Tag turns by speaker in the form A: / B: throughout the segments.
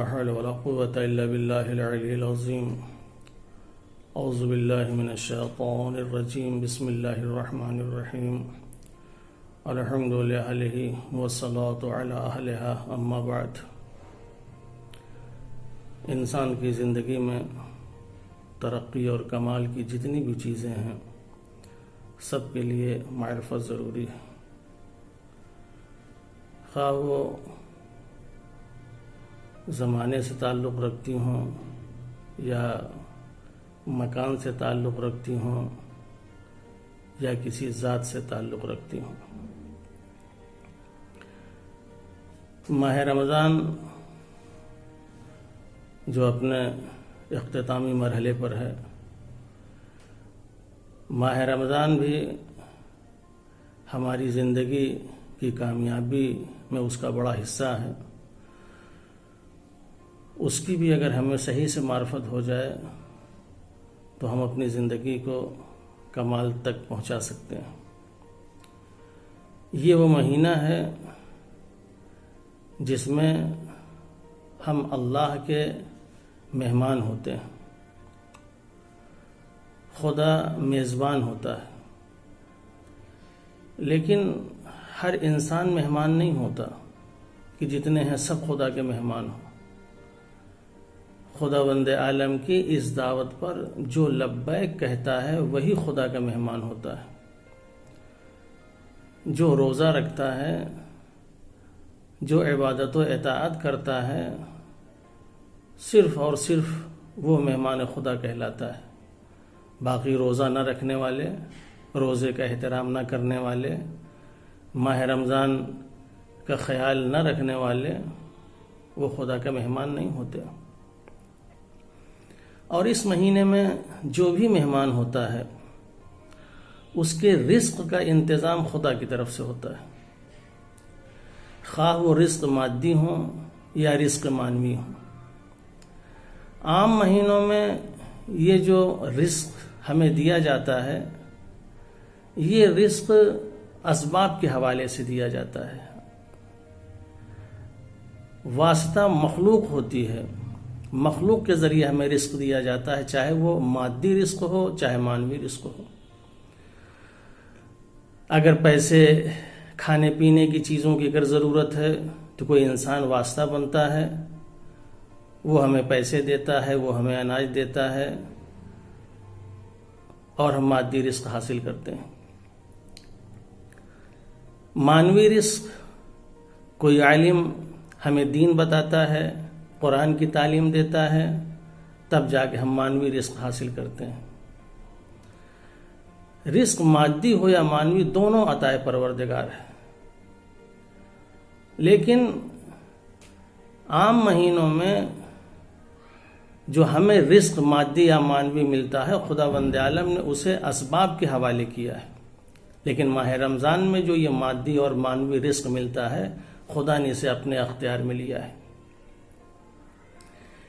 A: حول ولا قوة إلا بالله العلي العظيم أعوذ بالله من الشيطان الرجيم بسم الله الرحمن الرحيم الحمد لله والصلاة على أهلها أما بعد انسان کی زندگی میں ترقی اور کمال کی جتنی بھی چیزیں ہیں سب کے لیے معرفت ضروری ہے، خواہ وہ زمانے سے تعلق رکھتی ہوں یا مکان سے تعلق رکھتی ہوں یا کسی ذات سے تعلق رکھتی ہوں۔ ماہ رمضان جو اپنے اختتامی مرحلے پر ہے، ماہ رمضان بھی ہماری زندگی کی کامیابی میں اس کا بڑا حصہ ہے۔ اس کی بھی اگر ہمیں صحیح سے معرفت ہو جائے تو ہم اپنی زندگی کو کمال تک پہنچا سکتے ہیں۔ یہ وہ مہینہ ہے جس میں ہم اللہ کے مہمان ہوتے ہیں، خدا میزبان ہوتا ہے، لیکن ہر انسان مہمان نہیں ہوتا کہ جتنے ہیں سب خدا کے مہمان ہوں۔ خداوند عالم کی اس دعوت پر جو لبیک کہتا ہے وہی خدا کا مہمان ہوتا ہے۔ جو روزہ رکھتا ہے، جو عبادت و اطاعت کرتا ہے، صرف اور صرف وہ مہمان خدا کہلاتا ہے۔ باقی روزہ نہ رکھنے والے، روزے کا احترام نہ کرنے والے، ماہ رمضان کا خیال نہ رکھنے والے، وہ خدا کا مہمان نہیں ہوتے۔ اور اس مہینے میں جو بھی مہمان ہوتا ہے اس کے رزق کا انتظام خدا کی طرف سے ہوتا ہے، خواہ وہ رزق مادی ہوں یا رزق معنوی ہوں۔ عام مہینوں میں یہ جو رزق ہمیں دیا جاتا ہے، یہ رزق اسباب کے حوالے سے دیا جاتا ہے۔ واسطہ مخلوق ہوتی ہے، مخلوق کے ذریعے ہمیں رزق دیا جاتا ہے، چاہے وہ مادی رزق ہو چاہے معنوی رزق ہو۔ اگر پیسے، کھانے پینے کی چیزوں کی اگر ضرورت ہے تو کوئی انسان واسطہ بنتا ہے، وہ ہمیں پیسے دیتا ہے، وہ ہمیں اناج دیتا ہے اور ہم مادی رزق حاصل کرتے ہیں۔ معنوی رزق کوئی عالم ہمیں دین بتاتا ہے، قرآن کی تعلیم دیتا ہے، تب جا کے ہم معنوی رزق حاصل کرتے ہیں۔ رزق مادی ہو یا معنوی دونوں عطائے پروردگار ہے، لیکن عام مہینوں میں جو ہمیں رزق مادی یا معنوی ملتا ہے خداوند عالم نے اسے اسباب کے حوالے کیا ہے، لیکن ماہ رمضان میں جو یہ مادی اور معنوی رزق ملتا ہے خدا نے اسے اپنے اختیار میں لیا ہے۔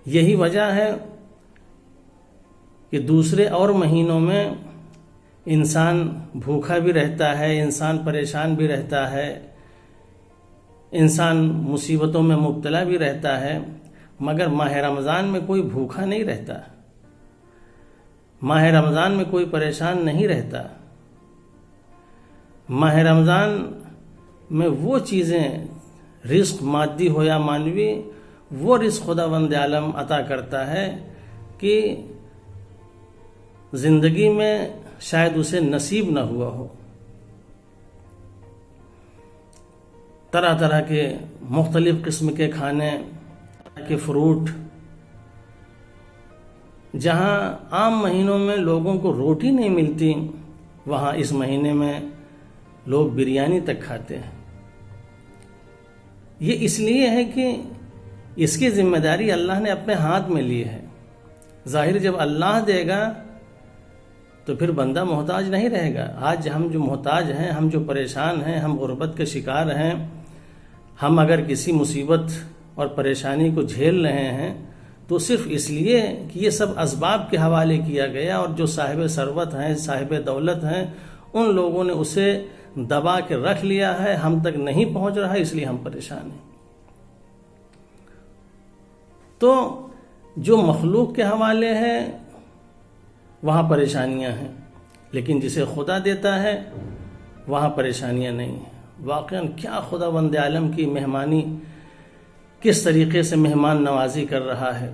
A: یہی وجہ ہے کہ دوسرے اور مہینوں میں انسان بھوکا بھی رہتا ہے، انسان پریشان بھی رہتا ہے، انسان مصیبتوں میں مبتلا بھی رہتا ہے، مگر ماہ رمضان میں کوئی بھوکا نہیں رہتا، ماہ رمضان میں کوئی پریشان نہیں رہتا۔ ماہ رمضان میں وہ چیزیں، رزق مادی ہو یا معنوی، وہ رزق خداوند عالم عطا کرتا ہے کہ زندگی میں شاید اسے نصیب نہ ہوا ہو۔ طرح طرح کے مختلف قسم کے کھانے، کے فروٹ، جہاں عام مہینوں میں لوگوں کو روٹی نہیں ملتی، وہاں اس مہینے میں لوگ بریانی تک کھاتے ہیں۔ یہ اس لیے ہے کہ اس کی ذمہ داری اللہ نے اپنے ہاتھ میں لی ہے۔ ظاہر جب اللہ دے گا تو پھر بندہ محتاج نہیں رہے گا۔ آج ہم جو محتاج ہیں، ہم جو پریشان ہیں، ہم غربت کے شکار ہیں، ہم اگر کسی مصیبت اور پریشانی کو جھیل رہے ہیں تو صرف اس لیے کہ یہ سب اسباب کے حوالے کیا گیا، اور جو صاحب ثروت ہیں، صاحب دولت ہیں، ان لوگوں نے اسے دبا کے رکھ لیا ہے، ہم تک نہیں پہنچ رہا، اس لیے ہم پریشان ہیں۔ تو جو مخلوق کے حوالے ہے وہاں پریشانیاں ہیں، لیکن جسے خدا دیتا ہے وہاں پریشانیاں نہیں ہیں۔ واقعاً کیا خدا بند عالم کی مہمانی، کس طریقے سے مہمان نوازی کر رہا ہے۔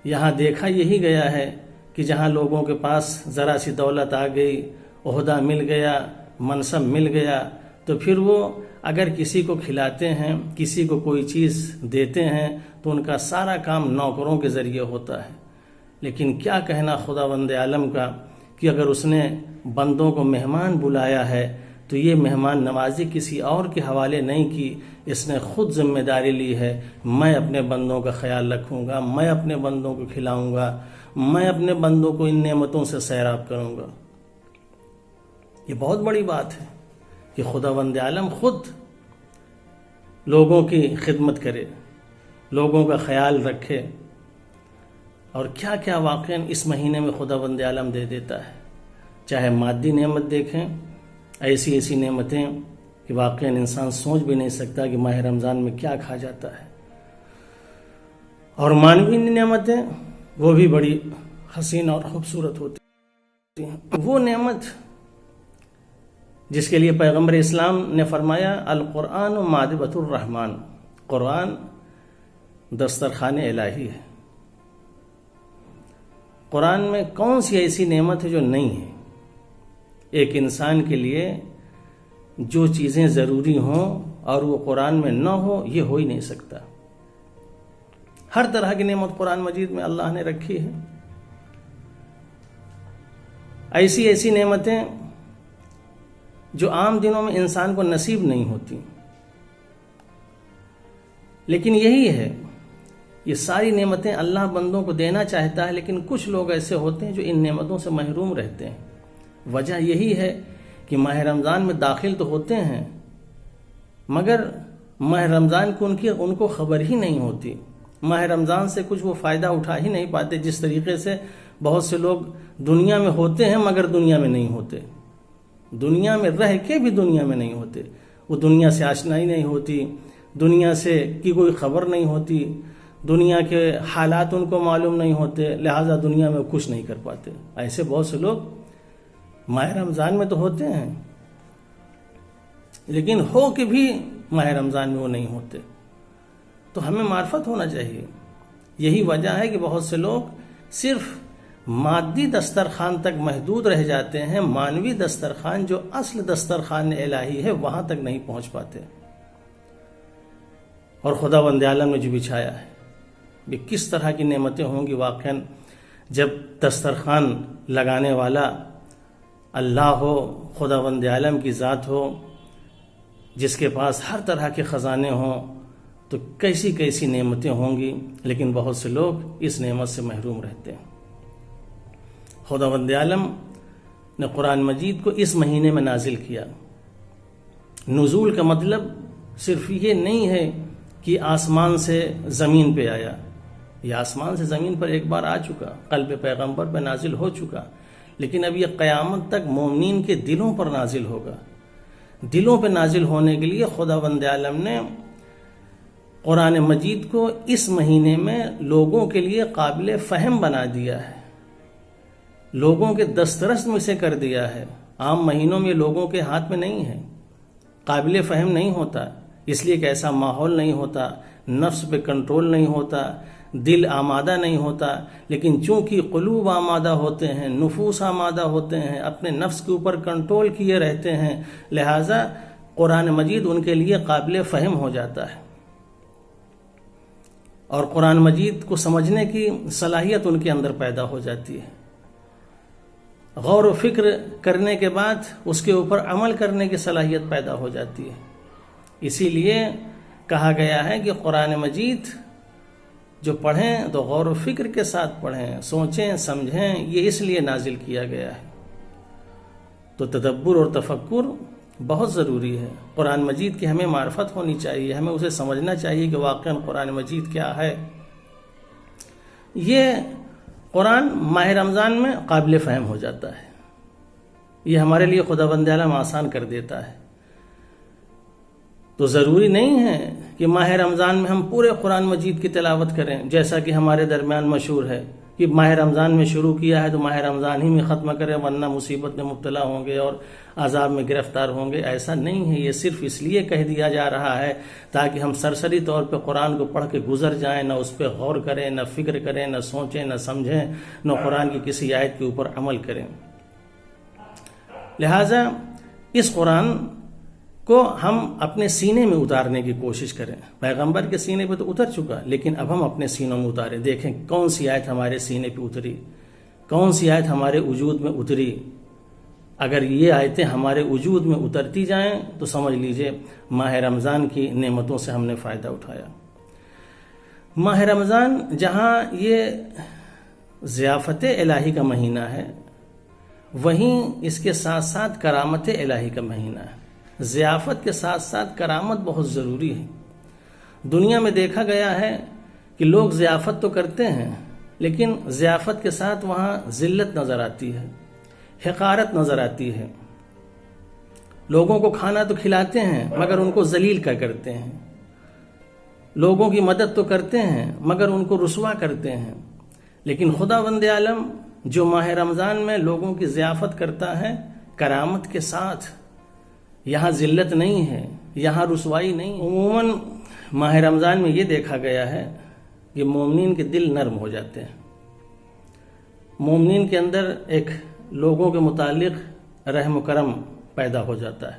A: یہاں دیکھا یہی گیا ہے کہ جہاں لوگوں کے پاس ذرا سی دولت آ گئی، عہدہ مل گیا، منصب مل گیا، تو پھر وہ اگر کسی کو کھلاتے ہیں، کسی کو کوئی چیز دیتے ہیں، تو ان کا سارا کام نوکروں کے ذریعے ہوتا ہے۔ لیکن کیا کہنا خدا بند عالم کا کہ اگر اس نے بندوں کو مہمان بلایا ہے تو یہ مہمان نوازی کسی اور کے حوالے نہیں کی، اس نے خود ذمہ داری لی ہے، میں اپنے بندوں کا خیال رکھوں گا، میں اپنے بندوں کو کھلاؤں گا، میں اپنے بندوں کو ان نعمتوں سے سیراب کروں گا۔ یہ بہت بڑی بات ہے کہ خدا بند عالم خود لوگوں کی خدمت کرے، لوگوں کا خیال رکھے، اور کیا کیا واقعاً اس مہینے میں خدا بند عالم دے دیتا ہے۔ چاہے مادی نعمت دیکھیں، ایسی ایسی نعمتیں کہ واقعاً انسان سوچ بھی نہیں سکتا کہ ماہ رمضان میں کیا کھا جاتا ہے، اور مانوی نعمتیں وہ بھی بڑی حسین اور خوبصورت ہوتی ہیں۔ وہ نعمت جس کے لیے پیغمبر اسلام نے فرمایا القرآن و مائدۃ الرحمن، قرآن دسترخوان الہی ہے۔ قرآن میں کون سی ایسی نعمت ہے جو نہیں ہے؟ ایک انسان کے لیے جو چیزیں ضروری ہوں اور وہ قرآن میں نہ ہو، یہ ہو ہی نہیں سکتا۔ ہر طرح کی نعمت قرآن مجید میں اللہ نے رکھی ہے۔ ایسی ایسی نعمتیں جو عام دنوں میں انسان کو نصیب نہیں ہوتی، لیکن یہی ہے، یہ ساری نعمتیں اللہ بندوں کو دینا چاہتا ہے، لیکن کچھ لوگ ایسے ہوتے ہیں جو ان نعمتوں سے محروم رہتے ہیں۔ وجہ یہی ہے کہ ماہ رمضان میں داخل تو ہوتے ہیں، مگر ماہ رمضان کی ان کو خبر ہی نہیں ہوتی، ماہ رمضان سے کچھ وہ فائدہ اٹھا ہی نہیں پاتے، جس طریقے سے بہت سے لوگ دنیا میں ہوتے ہیں مگر دنیا میں نہیں ہوتے، دنیا میں رہ کے بھی دنیا میں نہیں ہوتے، وہ دنیا سے آشنائی نہیں ہوتی، دنیا سے کی کوئی خبر نہیں ہوتی، دنیا کے حالات ان کو معلوم نہیں ہوتے، لہٰذا دنیا میں کچھ نہیں کر پاتے۔ ایسے بہت سے لوگ ماہ رمضان میں تو ہوتے ہیں، لیکن ہو کے بھی ماہ رمضان میں وہ نہیں ہوتے۔ تو ہمیں معرفت ہونا چاہیے۔ یہی وجہ ہے کہ بہت سے لوگ صرف مادی دسترخوان تک محدود رہ جاتے ہیں، مانوی دسترخوان جو اصل دسترخوان الہی ہے وہاں تک نہیں پہنچ پاتے۔ اور خدا بند عالم نے جو بچھایا ہے، بھی کس طرح کی نعمتیں ہوں گی واقعاً جب دسترخوان لگانے والا اللہ ہو، خدا بند عالم کی ذات ہو، جس کے پاس ہر طرح کے خزانے ہوں، تو کیسی کیسی نعمتیں ہوں گی، لیکن بہت سے لوگ اس نعمت سے محروم رہتے ہیں۔ خدا بند عالم نے قرآن مجید کو اس مہینے میں نازل کیا۔ نزول کا مطلب صرف یہ نہیں ہے کہ آسمان سے زمین پہ آیا، یہ آسمان سے زمین پر ایک بار آ چکا، قلب پیغمبر پہ نازل ہو چکا، لیکن اب یہ قیامت تک مومنین کے دلوں پر نازل ہوگا۔ دلوں پہ نازل ہونے کے لیے خدا بند عالم نے قرآن مجید کو اس مہینے میں لوگوں کے لیے قابل فہم بنا دیا ہے، لوگوں کے دسترس میں سے کر دیا ہے۔ عام مہینوں میں لوگوں کے ہاتھ میں نہیں ہے، قابل فہم نہیں ہوتا، اس لیے کہ ایسا ماحول نہیں ہوتا، نفس پہ کنٹرول نہیں ہوتا، دل آمادہ نہیں ہوتا، لیکن چونکہ قلوب آمادہ ہوتے ہیں، نفوس آمادہ ہوتے ہیں، اپنے نفس کے اوپر کنٹرول کیے رہتے ہیں، لہٰذا قرآن مجید ان کے لیے قابل فہم ہو جاتا ہے، اور قرآن مجید کو سمجھنے کی صلاحیت ان کے اندر پیدا ہو جاتی ہے۔ غور و فکر کرنے کے بعد اس کے اوپر عمل کرنے کی صلاحیت پیدا ہو جاتی ہے۔ اسی لیے کہا گیا ہے کہ قرآن مجید جو پڑھیں تو غور و فکر کے ساتھ پڑھیں، سوچیں سمجھیں، یہ اس لیے نازل کیا گیا ہے۔ تو تدبر اور تفکر بہت ضروری ہے۔ قرآن مجید کی ہمیں معرفت ہونی چاہیے، ہمیں اسے سمجھنا چاہیے کہ واقعاً قرآن مجید کیا ہے۔ یہ قرآن ماہ رمضان میں قابل فہم ہو جاتا ہے، یہ ہمارے لیے خدا بند عالم آسان کر دیتا ہے۔ تو ضروری نہیں ہے کہ ماہ رمضان میں ہم پورے قرآن مجید کی تلاوت کریں، جیسا کہ ہمارے درمیان مشہور ہے کہ ماہ رمضان میں شروع کیا ہے تو ماہ رمضان ہی میں ختم کریں، ورنہ مصیبت میں مبتلا ہوں گے اور عذاب میں گرفتار ہوں گے۔ ایسا نہیں ہے، یہ صرف اس لیے کہہ دیا جا رہا ہے تاکہ ہم سرسری طور پہ قرآن کو پڑھ کے گزر جائیں، نہ اس پہ غور کریں، نہ فکر کریں، نہ سوچیں، نہ سمجھیں، نہ قرآن کی کسی آیت کے اوپر عمل کریں۔ لہٰذا اس قرآن کو ہم اپنے سینے میں اتارنے کی کوشش کریں۔ پیغمبر کے سینے پہ تو اتر چکا، لیکن اب ہم اپنے سینوں میں اتاریں، دیکھیں کون سی آیت ہمارے سینے پہ اتری، کون سی آیت ہمارے وجود میں اتری۔ اگر یہ آیتیں ہمارے وجود میں اترتی جائیں تو سمجھ لیجئے ماہ رمضان کی نعمتوں سے ہم نے فائدہ اٹھایا۔ ماہ رمضان جہاں یہ ضیافت الہی کا مہینہ ہے، وہیں اس کے ساتھ ساتھ کرامت الہی کا مہینہ ہے۔ ضیافت کے ساتھ ساتھ کرامت بہت ضروری ہے۔ دنیا میں دیکھا گیا ہے کہ لوگ ضیافت تو کرتے ہیں، لیکن ضیافت کے ساتھ وہاں ذلت نظر آتی ہے، حقارت نظر آتی ہے۔ لوگوں کو کھانا تو کھلاتے ہیں مگر ان کو ذلیل کرتے ہیں، لوگوں کی مدد تو کرتے ہیں مگر ان کو رسوا کرتے ہیں۔ لیکن خداوند عالم جو ماہ رمضان میں لوگوں کی ضیافت کرتا ہے کرامت کے ساتھ، یہاں ذلت نہیں ہے، یہاں رسوائی نہیں۔ عموماً ماہ رمضان میں یہ دیکھا گیا ہے کہ مومنین کے دل نرم ہو جاتے ہیں، مومنین کے اندر ایک لوگوں کے متعلق رحم و کرم پیدا ہو جاتا ہے،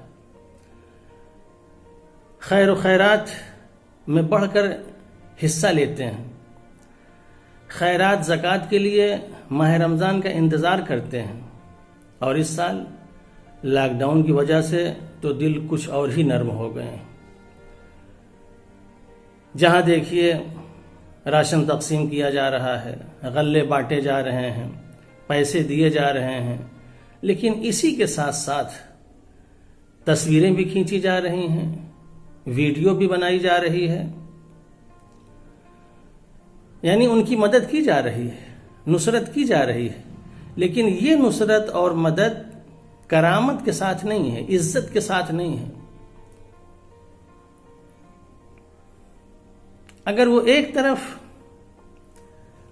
A: خیر و خیرات میں بڑھ کر حصہ لیتے ہیں، خیرات زکوٰۃ کے لیے ماہ رمضان کا انتظار کرتے ہیں۔ اور اس سال لاک ڈاؤن کی وجہ سے تو دل کچھ اور ہی نرم ہو گئے ہیں۔ جہاں دیکھیے راشن تقسیم کیا جا رہا ہے، غلے بانٹے جا رہے ہیں، پیسے دیے جا رہے ہیں، لیکن اسی کے ساتھ ساتھ تصویریں بھی کھینچی جا رہی ہیں، ویڈیو بھی بنائی جا رہی ہے، یعنی ان کی مدد کی جا رہی ہے، نصرت کی جا رہی ہے۔ لیکن یہ نصرت اور مدد کرامت کے ساتھ نہیں ہے، عزت کے ساتھ نہیں ہے۔ اگر وہ ایک طرف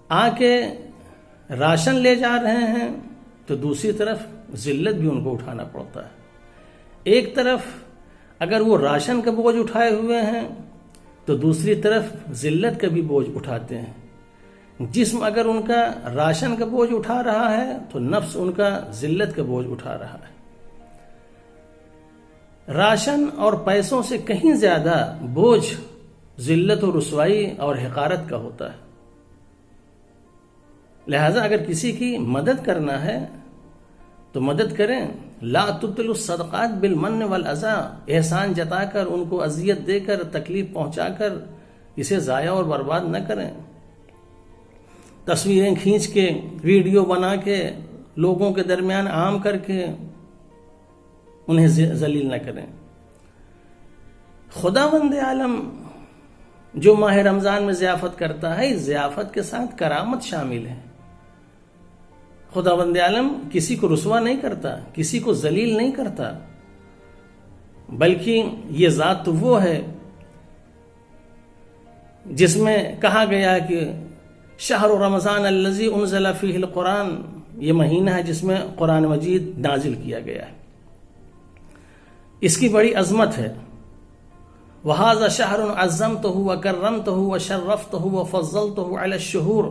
A: آ کے راشن لے جا رہے ہیں تو دوسری طرف ذلت بھی ان کو اٹھانا پڑتا ہے۔ ایک طرف اگر وہ راشن کا بوجھ اٹھائے ہوئے ہیں تو دوسری طرف ذلت کا بھی بوجھ اٹھاتے ہیں۔ جسم اگر ان کا راشن کا بوجھ اٹھا رہا ہے تو نفس ان کا ذلت کا بوجھ اٹھا رہا ہے۔ راشن اور پیسوں سے کہیں زیادہ بوجھ ذلت و رسوائی اور حقارت کا ہوتا ہے۔ لہذا اگر کسی کی مدد کرنا ہے تو مدد کریں۔ لا تبطلوا الصدقات بالمن والاذى، احسان جتا کر، ان کو اذیت دے کر، تکلیف پہنچا کر اسے ضائع اور برباد نہ کریں۔ تصویریں کھینچ کے، ویڈیو بنا کے، لوگوں کے درمیان عام کر کے انہیں ذلیل نہ کریں۔ خداوند عالم جو ماہ رمضان میں ضیافت کرتا ہے، اس ضیافت کے ساتھ کرامت شامل ہے۔ خداوند عالم کسی کو رسوا نہیں کرتا، کسی کو ذلیل نہیں کرتا، بلکہ یہ ذات تو وہ ہے جس میں کہا گیا کہ شہر رمضان الذی انزل فیہ القرآن، یہ مہینہ ہے جس میں قرآن مجید نازل کیا گیا ہے، اس کی بڑی عظمت ہے۔ وَهَذَا شَهْرٌ عَظَّمْتُهُ وَكَرَّمْتُهُ وَشَرَّفْتُهُ وَفَضَّلْتُهُ عَلَى الشُّهُورِ،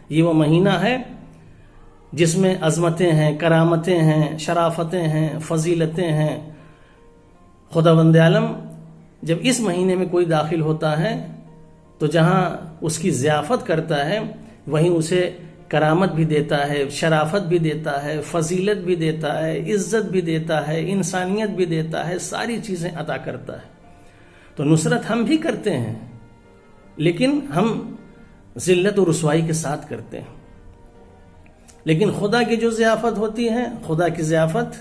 A: یہ وہ مہینہ ہے جس میں عظمتیں ہیں، کرامتیں ہیں، شرافتیں ہیں، فضیلتیں ہیں۔ خداوند عالم جب اس مہینے میں کوئی داخل ہوتا ہے تو جہاں اس کی ضیافت کرتا ہے وہیں اسے کرامت بھی دیتا ہے، شرافت بھی دیتا ہے، فضیلت بھی دیتا ہے، عزت بھی دیتا ہے، انسانیت بھی دیتا ہے، ساری چیزیں عطا کرتا ہے۔ تو نصرت ہم بھی کرتے ہیں، لیکن ہم ذلت و رسوائی کے ساتھ کرتے ہیں۔ لیکن خدا کی جو ضیافت ہوتی ہے، خدا کی ضیافت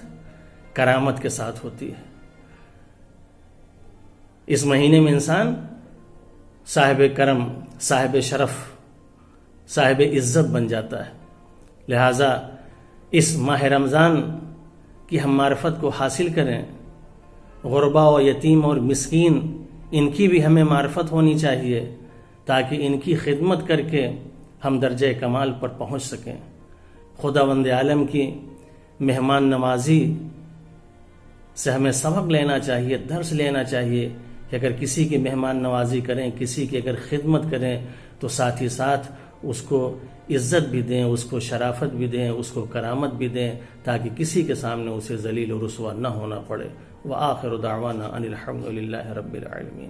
A: کرامت کے ساتھ ہوتی ہے۔ اس مہینے میں انسان صاحب کرم، صاحب شرف، صاحب عزت بن جاتا ہے۔ لہٰذا اس ماہ رمضان کی ہم معرفت کو حاصل کریں، غربا و یتیم اور مسکین ان کی بھی ہمیں معرفت ہونی چاہیے تاکہ ان کی خدمت کر کے ہم درجہ کمال پر پہنچ سکیں۔ خداوند عالم کی مہمان نوازی سے ہمیں سبق لینا چاہیے، درس لینا چاہیے کہ اگر کسی کی مہمان نوازی کریں، کسی کی اگر خدمت کریں تو ساتھ ہی ساتھ اس کو عزت بھی دیں، اس کو شرافت بھی دیں، اس کو کرامت بھی دیں، تاکہ کسی کے سامنے اسے ذلیل و رسوا نہ ہونا پڑے۔ وآخر دعوانا ان الحمد للہ رب العالمین۔